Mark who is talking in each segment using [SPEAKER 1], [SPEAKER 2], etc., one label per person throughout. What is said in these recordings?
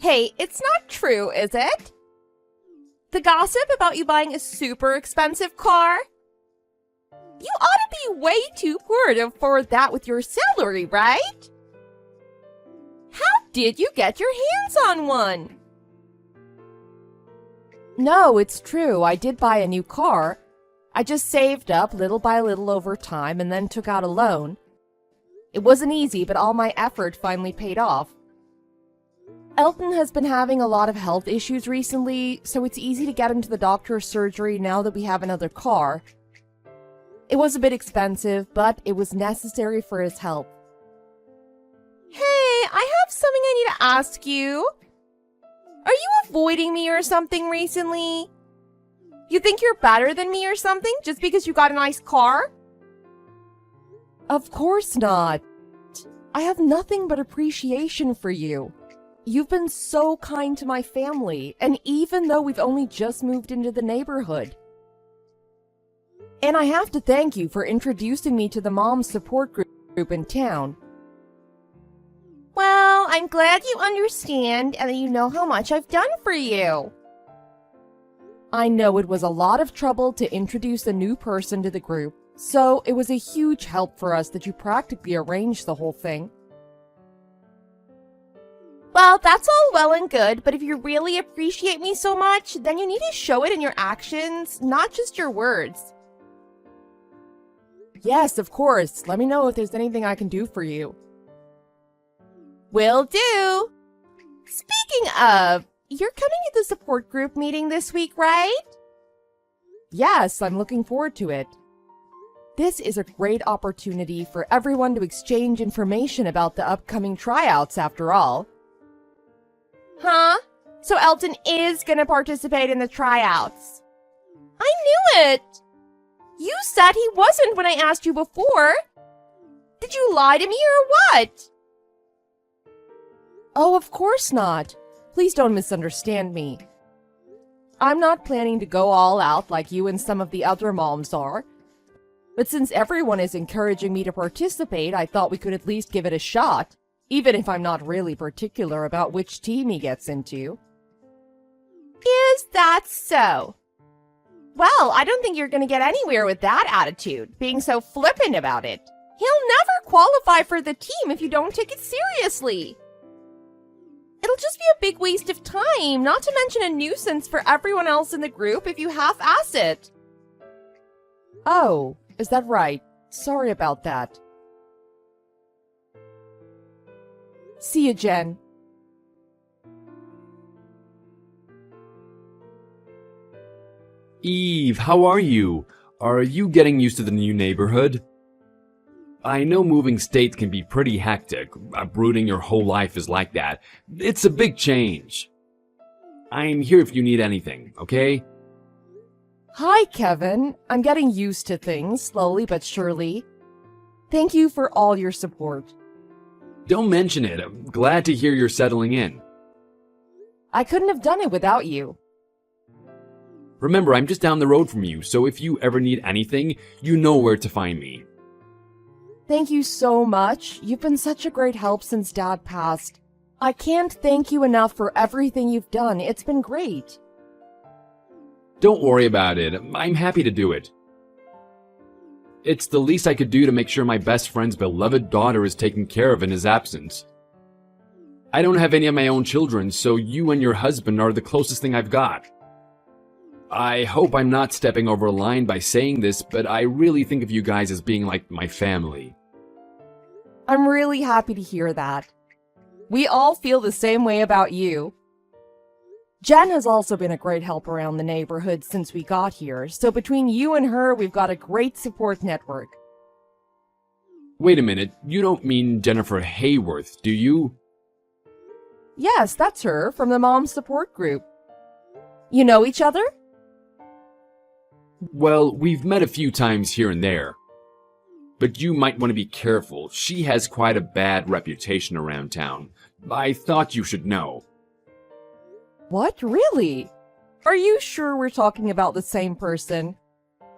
[SPEAKER 1] Hey, it's not true, is it? The gossip about you buying a super expensive car? You ought to be way too poor to afford that with your salary, right? How did you get your hands on one? No, it's true. I did buy a new car. I just saved up little by little over time and then took out a loan. It wasn't easy, but all my effort finally paid off. Elton has been having a lot of health issues recently, so it's easy to get him to the doctor or surgery now that we have another car. It was a bit expensive, but it was necessary for his health. Hey, I have something I need to ask you. Are you avoiding me or something recently? You think you're better than me or something just because you got a nice car? Of course not. I have nothing but appreciation for you. You've been so kind to my family, and even though we've only just moved into the neighborhood. And I have to thank you for introducing me to the mom support group in town. Well, I'm glad you understand and that you know how much I've done for you. I know it was a lot of trouble to introduce a new person to the group, so it was a huge help for us that you practically arranged the whole thing. Well, that's all well and good, but if you really appreciate me so much, then you need to show it in your actions, not just your words. Yes, of course. Let me know if there's anything I can do for you. Will do. Speaking of, you're coming to the support group meeting this week, right? Yes, I'm looking forward to it. This is a great opportunity for everyone to exchange information about the upcoming tryouts after all. Huh? So Elton is gonna participate in the tryouts. I knew it! You said he wasn't when I asked you before. Did you lie to me or what? Oh, of course not. Please don't misunderstand me. I'm not planning to go all out like you and some of the other moms are. But since everyone is encouraging me to participate, I thought we could at least give it a shot, even if I'm not really particular about which team he gets into. Is that so? Well, I don't think you're going to get anywhere with that attitude, being so flippant about it. He'll never qualify for the team if you don't take it seriously. It'll just be a big waste of time, not to mention a nuisance for everyone else in the group if you half-ass it. Oh, is that right? Sorry about that. See you, Jen.
[SPEAKER 2] Eve, how are you? Are you getting used to the new neighborhood? I know moving states can be pretty hectic. Uprooting your whole life is like that. It's a big change. I'm here if you need anything, okay?
[SPEAKER 1] Hi, Kevin. I'm getting used to things, slowly but surely. Thank you for all your support.
[SPEAKER 2] Don't mention it. I'm glad to hear you're settling in.
[SPEAKER 1] I couldn't have done it without you.
[SPEAKER 2] Remember, I'm just down the road from you, so if you ever need anything, you know where to find me.
[SPEAKER 1] Thank you so much. You've been such a great help since Dad passed. I can't thank you enough for everything you've done. It's been great.
[SPEAKER 2] Don't worry about it. I'm happy to do it. It's the least I could do to make sure my best friend's beloved daughter is taken care of in his absence. I don't have any of my own children, so you and your husband are the closest thing I've got. I hope I'm not stepping over a line by saying this, but I really think of you guys as being like my family.
[SPEAKER 1] I'm really happy to hear that. We all feel the same way about you. Jen has also been a great help around the neighborhood since we got here, so between you and her, we've got a great support network.
[SPEAKER 2] Wait a minute, you don't mean Jennifer Hayworth, do you?
[SPEAKER 1] Yes, that's her, from the mom support group. You know each other?
[SPEAKER 2] Well, we've met a few times here and there. But you might want to be careful. She has quite a bad reputation around town. I thought you should know.
[SPEAKER 1] What? Really? Are you sure we're talking about the same person?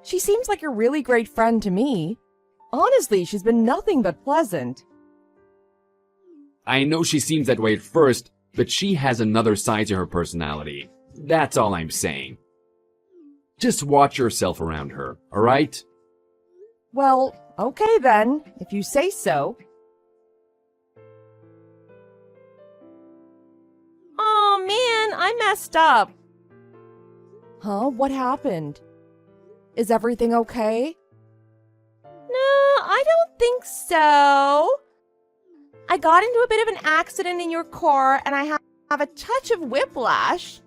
[SPEAKER 1] She seems like a really great friend to me. Honestly, she's been nothing but pleasant.
[SPEAKER 2] I know she seems that way at first. but she has another side to her personality. That's all I'm saying. Just watch yourself around her, alright?
[SPEAKER 1] Well, okay then, if you say so. Aw, man, I messed up. Huh? What happened? Is everything okay? No, I don't think so. I got into a bit of an accident in your car and I have a touch of whiplash.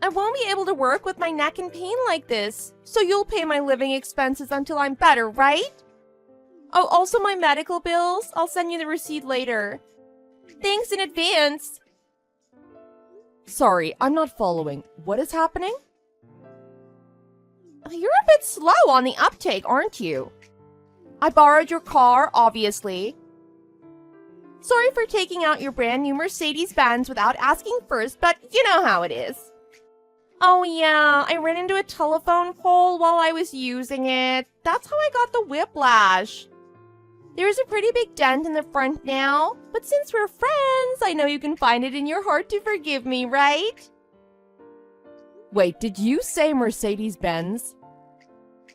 [SPEAKER 1] I won't be able to work with my neck in pain like this, so you'll pay my living expenses until I'm better, right? Oh, also my medical bills. I'll send you the receipt later. Thanks in advance. Sorry, I'm not following. What is happening? You're a bit slow on the uptake, aren't you? I borrowed your car, obviously. Sorry for taking out your brand new Mercedes-Benz without asking first, but you know how it is. Oh yeah, I ran into a telephone pole while I was using it. That's how I got the whiplash. There's a pretty big dent in the front now, but since we're friends, I know you can find it in your heart to forgive me, right? Wait, did you say Mercedes-Benz?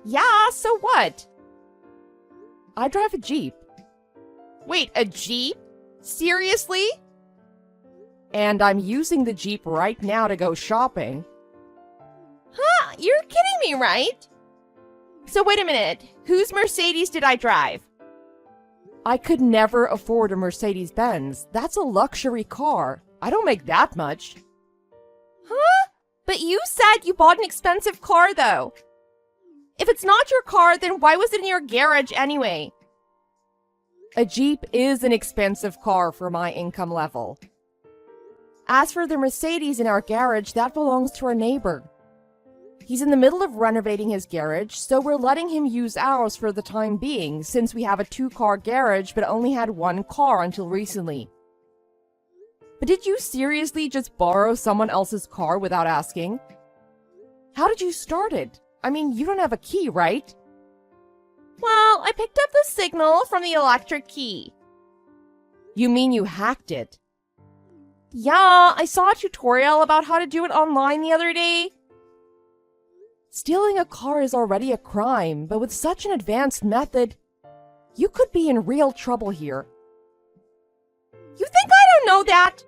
[SPEAKER 1] Yeah, so what? I drive a Jeep. Wait, a Jeep? Seriously? And I'm using the Jeep right now to go shopping. Huh? You're kidding me, right? So wait a minute. Whose Mercedes did I drive? I could never afford a Mercedes-Benz. That's a luxury car. I don't make that much. Huh? But you said you bought an expensive car, though. If it's not your car, then why was it in your garage anyway? A Jeep is an expensive car for my income level. As for the Mercedes in our garage, that belongs to our neighbor. He's in the middle of renovating his garage, so we're letting him use ours for the time being, since we have a 2-car garage but only had 1 car until recently. But did you seriously just borrow someone else's car without asking? How did you start it? I mean, you don't have a key, right? Well, I picked up the signal from the electric key. You mean you hacked it? Yeah, I saw a tutorial about how to do it online the other day. Stealing a car is already a crime, but with such an advanced method, you could be in real trouble here. You think I don't know that?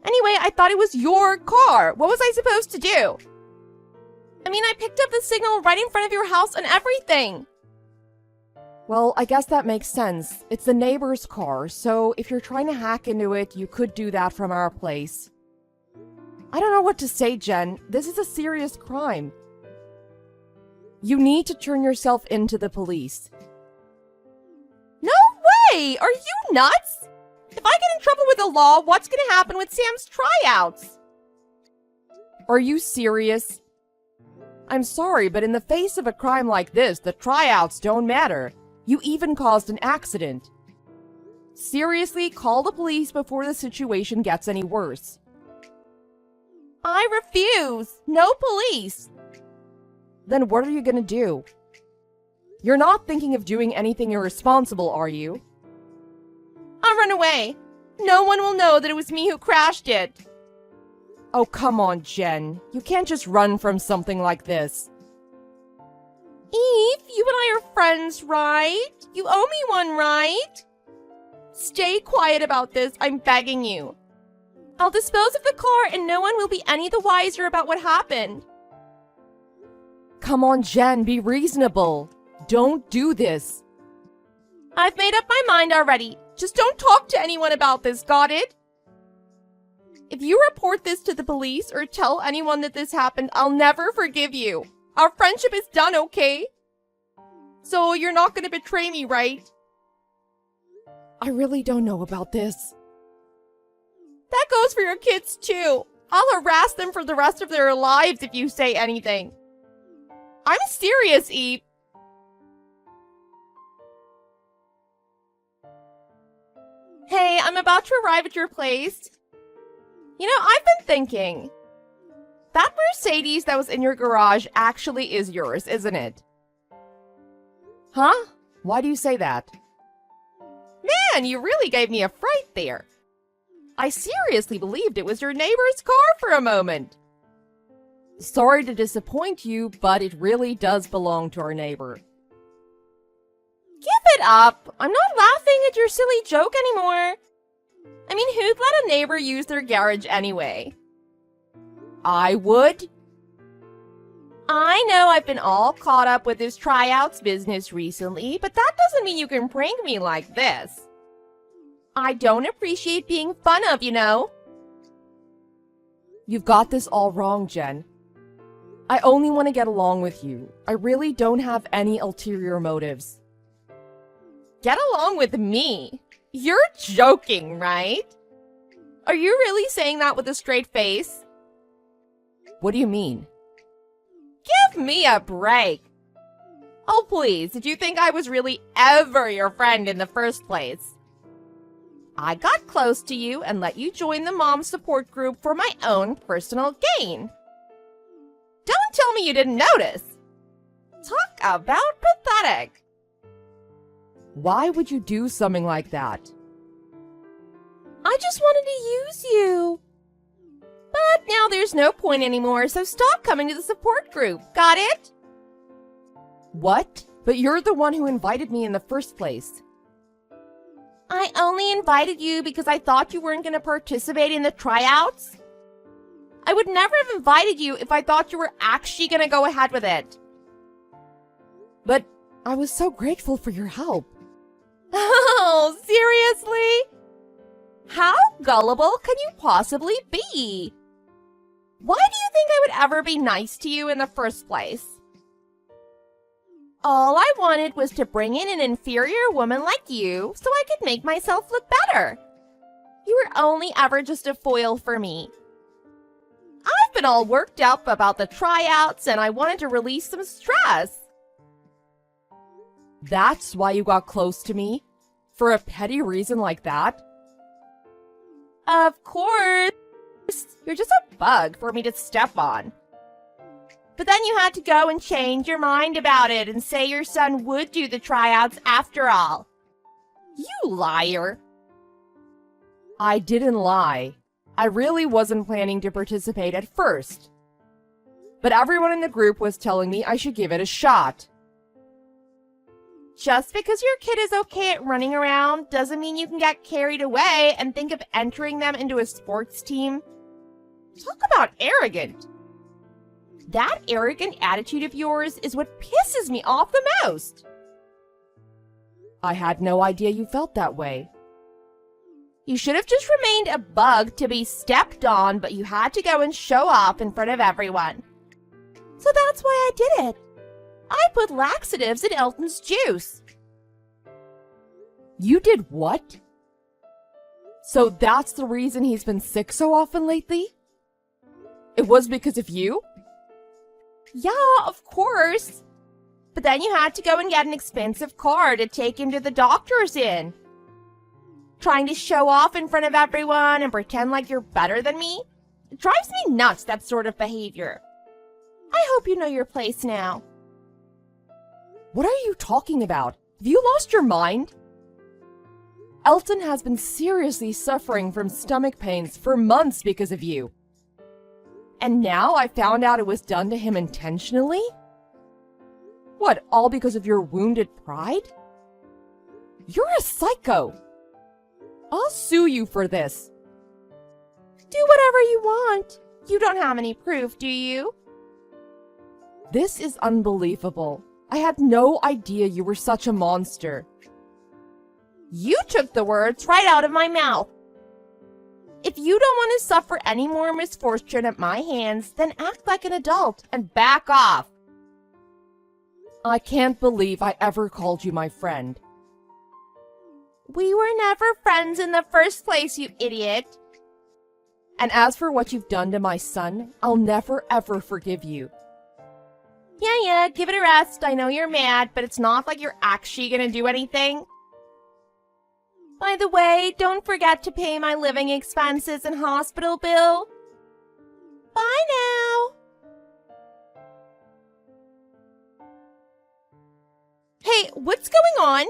[SPEAKER 1] Anyway, I thought it was your car. What was I supposed to do? I mean, I picked up the signal right in front of your house and everything. Well, I guess that makes sense. It's the neighbor's car, so if you're trying to hack into it, you could do that from our place. I don't know what to say, Jen. This is a serious crime. You need to turn yourself into the police. No way! Are you nuts? If I get in trouble with the law, what's going to happen with Sam's tryouts? Are you serious? I'm sorry, but in the face of a crime like this, the tryouts don't matter. You even caused an accident. Seriously, call the police before the situation gets any worse. I refuse! No police! Then what are you gonna do? You're not thinking of doing anything irresponsible, are you? I'll run away. No one will know that it was me who crashed it. Oh, come on, Jen. You can't just run from something like this. Eve, you and I are friends, right? You owe me one, right? Stay quiet about this, I'm begging you. I'll dispose of the car and no one will be any the wiser about what happened. Come on, Jen, be reasonable. Don't do this. I've made up my mind already. Just don't talk to anyone about this, got it? If you report this to the police or tell anyone that this happened, I'll never forgive you. Our friendship is done, okay? So you're not gonna betray me, right? I really don't know about this. That goes for your kids, too. I'll harass them for the rest of their lives if you say anything. I'm serious, Eve. Hey, I'm about to arrive at your place. You know, I've been thinking. That Mercedes that was in your garage actually is yours, isn't it? Huh? Why do you say that? Man, you really gave me a fright there. I seriously believed it was your neighbor's car for a moment. Sorry to disappoint you, but it really does belong to our neighbor. Give it up! I'm not laughing at your silly joke anymore. I mean, who'd let a neighbor use their garage anyway? I would. I know I've been all caught up with this tryouts business recently, but that doesn't mean you can prank me like this. I don't appreciate being fun of, you know. You've got this all wrong, Jen. I only want to get along with you. I really don't have any ulterior motives. Get along with me? You're joking, right? Are you really saying that with a straight face? What do you mean? Give me a break. Oh, please, did you think I was really ever your friend in the first place? I got close to you and let you join the mom support group for my own personal gain. Don't tell me you didn't notice. Talk about pathetic. Why would you do something like that? I just wanted to use you. But now there's no point anymore, so stop coming to the support group. Got it? What? But you're the one who invited me in the first place. I only invited you because I thought you weren't going to participate in the tryouts. I would never have invited you if I thought you were actually going to go ahead with it. But I was so grateful for your help. Oh, seriously? How gullible can you possibly be? Why do you think I would ever be nice to you in the first place? All I wanted was to bring in an inferior woman like you so I could make myself look better. You were only ever just a foil for me. I've been all worked up about the tryouts and I wanted to release some stress. That's why you got close to me? For a petty reason like that? Of course. You're just a bug for me to step on. But then you had to go and change your mind about it and say your son would do the tryouts after all. You liar. I didn't lie. I really wasn't planning to participate at first. But everyone in the group was telling me I should give it a shot. Just because your kid is okay at running around doesn't mean you can get carried away and think of entering them into a sports team. Talk about arrogant. That arrogant attitude of yours is what pisses me off the most. I had no idea you felt that way. You should have just remained a bug to be stepped on, but you had to go and show off in front of everyone. So that's why I did it. I put laxatives in Elton's juice. You did what? So that's the reason he's been sick so often lately? It was because of you? Yeah, of course. But then you had to go and get an expensive car to take him to the doctors in. Trying to show off in front of everyone and pretend like you're better than me? It drives me nuts, that sort of behavior. I hope you know your place now. What are you talking about? Have you lost your mind? Elton has been seriously suffering from stomach pains for months because of you. And now I found out it was done to him intentionally? What, all because of your wounded pride? You're a psycho. I'll sue you for this. Do whatever you want. You don't have any proof, do you? This is unbelievable. I had no idea you were such a monster. You took the words right out of my mouth. If you don't want to suffer any more misfortune at my hands, then act like an adult and back off. I can't believe I ever called you my friend. We were never friends in the first place, you idiot. And as for what you've done to my son, I'll never ever forgive you. Yeah, give it a rest. I know you're mad, but it's not like you're actually gonna do anything. By the way, don't forget to pay my living expenses and hospital bill. Bye now. Hey, what's going on?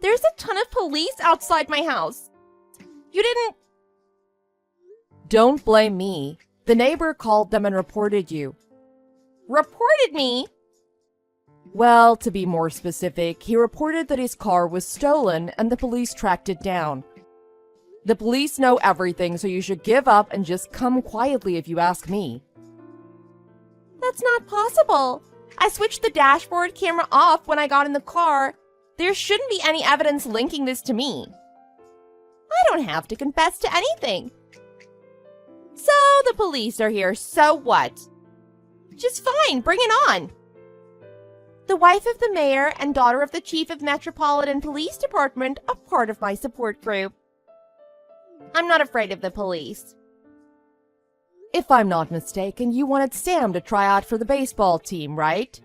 [SPEAKER 1] There's a ton of police outside my house. You didn't... Don't blame me. The neighbor called them and reported you.
[SPEAKER 3] Reported me?
[SPEAKER 1] Well, to be more specific, he reported that his car was stolen and the police tracked it down. The police know everything, so you should give up and just come quietly if you ask me.
[SPEAKER 3] That's not possible. I switched the dashboard camera off when I got in the car. There shouldn't be any evidence linking this to me. I don't have to confess to anything. So the police are here, so what? Just fine, bring it on. The wife of the mayor and daughter of the chief of Metropolitan Police Department are part of my support group. I'm not afraid of the police.
[SPEAKER 1] If I'm not mistaken, you wanted Sam to try out for the baseball team, right?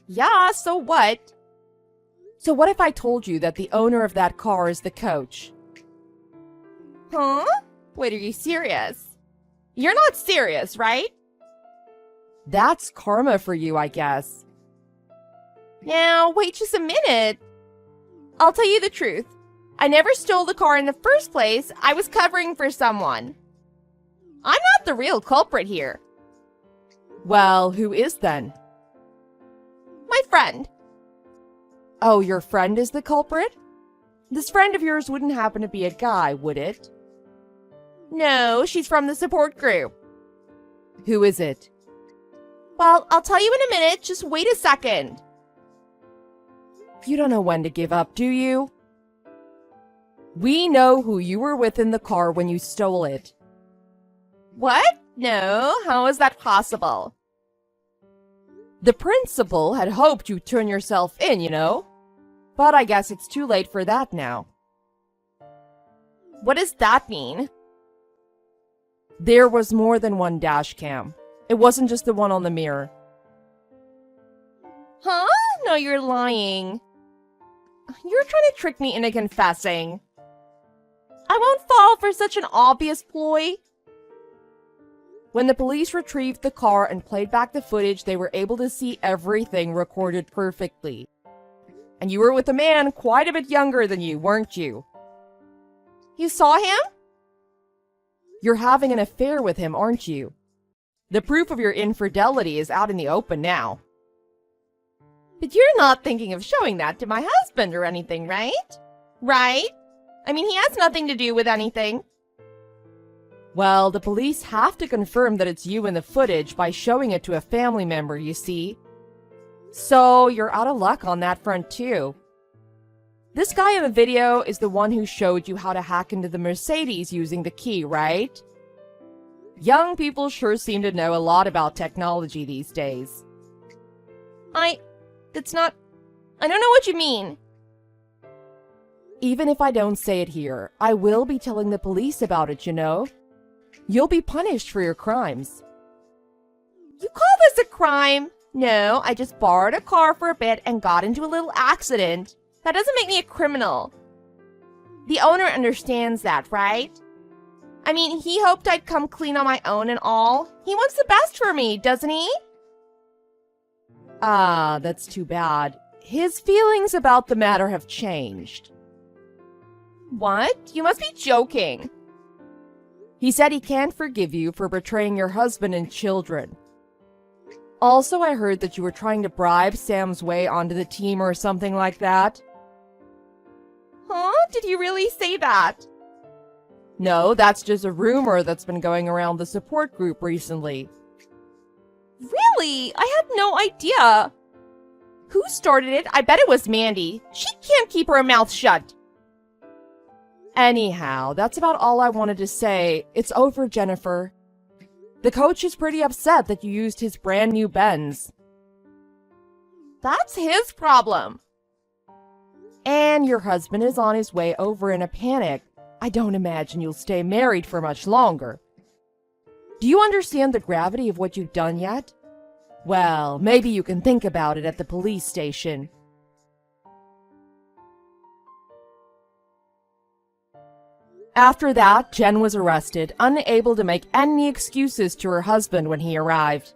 [SPEAKER 3] Yeah, so what?
[SPEAKER 1] So what if I told you that the owner of that car is the coach?
[SPEAKER 3] Huh? Wait, are you serious? You're not serious, right?
[SPEAKER 1] That's karma for you, I guess.
[SPEAKER 3] Now, wait just a minute. I'll tell you the truth. I never stole the car in the first place. I was covering for someone. I'm not the real culprit here.
[SPEAKER 1] Well, who is then?
[SPEAKER 3] My friend.
[SPEAKER 1] Oh, your friend is the culprit? This friend of yours wouldn't happen to be a guy, would it?
[SPEAKER 3] No, she's from the support group.
[SPEAKER 1] Who is it?
[SPEAKER 3] Well, I'll tell you in a minute. Just wait a second.
[SPEAKER 1] You don't know when to give up, do you? We know who you were with in the car when you stole it.
[SPEAKER 3] What? No, how is that possible?
[SPEAKER 1] The principal had hoped you'd turn yourself in, you know? But I guess it's too late for that now.
[SPEAKER 3] What does that mean?
[SPEAKER 1] There was more than one dash cam. It wasn't just the one on the mirror.
[SPEAKER 3] Huh? No, you're lying. You're trying to trick me into confessing. I won't fall for such an obvious ploy.
[SPEAKER 1] When the police retrieved the car and played back the footage, they were able to see everything recorded perfectly. And you were with a man quite a bit younger than you, weren't you?
[SPEAKER 3] You saw him?
[SPEAKER 1] You're having an affair with him, aren't you? The proof of your infidelity is out in the open now.
[SPEAKER 3] But you're not thinking of showing that to my husband or anything, right? Right? I mean, he has nothing to do with anything.
[SPEAKER 1] Well, the police have to confirm that it's you in the footage by showing it to a family member, you see. So, you're out of luck on that front too. This guy in the video is the one who showed you how to hack into the Mercedes using the key, right? Young people sure seem to know a lot about technology these days.
[SPEAKER 3] I don't know what you mean.
[SPEAKER 1] Even if I don't say it here, I will be telling the police about it, you know? You'll be punished for your crimes.
[SPEAKER 3] You call this a crime? No, I just borrowed a car for a bit and got into a little accident. That doesn't make me a criminal. The owner understands that, right? I mean, he hoped I'd come clean on my own and all. He wants the best for me, doesn't he?
[SPEAKER 1] Ah, that's too bad. His feelings about the matter have changed.
[SPEAKER 3] What? You must be joking.
[SPEAKER 1] He said he can't forgive you for betraying your husband and children. Also, I heard that you were trying to bribe Sam's way onto the team or something like that.
[SPEAKER 3] Huh? Did you really say that?
[SPEAKER 1] No, that's just a rumor that's been going around the support group recently.
[SPEAKER 3] Really? I had no idea. Who started it? I bet it was Mandy. She can't keep her mouth shut.
[SPEAKER 1] Anyhow, that's about all I wanted to say. It's over, Jennifer. The coach is pretty upset that you used his brand new Benz.
[SPEAKER 3] That's his problem.
[SPEAKER 1] And your husband is on his way over in a panic. I don't imagine you'll stay married for much longer. Do you understand the gravity of what you've done yet? Well, maybe you can think about it at the police station. After that, Jen was arrested, unable to make any excuses to her husband when he arrived.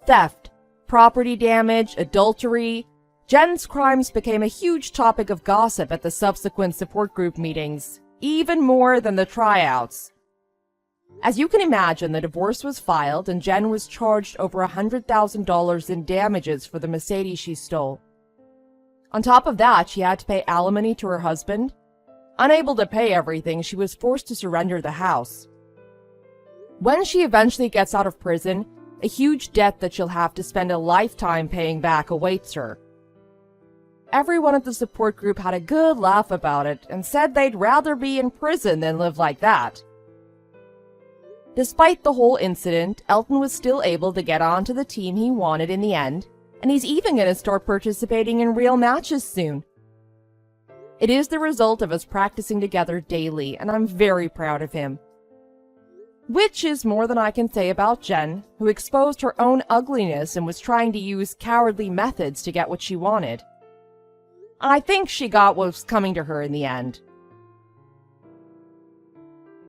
[SPEAKER 1] Theft, property damage, adultery. Jen's crimes became a huge topic of gossip at the subsequent support group meetings, even more than the tryouts. As you can imagine, the divorce was filed and Jen was charged over $100,000 in damages for the Mercedes she stole. On top of that, she had to pay alimony to her husband. Unable to pay everything, she was forced to surrender the house. When she eventually gets out of prison, a huge debt that she'll have to spend a lifetime paying back awaits her. Everyone at the support group had a good laugh about it and said they'd rather be in prison than live like that. Despite the whole incident, Elton was still able to get onto the team he wanted in the end, and he's even going to start participating in real matches soon. It is the result of us practicing together daily, and I'm very proud of him. Which is more than I can say about Jen, who exposed her own ugliness and was trying to use cowardly methods to get what she wanted. I think she got what was coming to her in the end.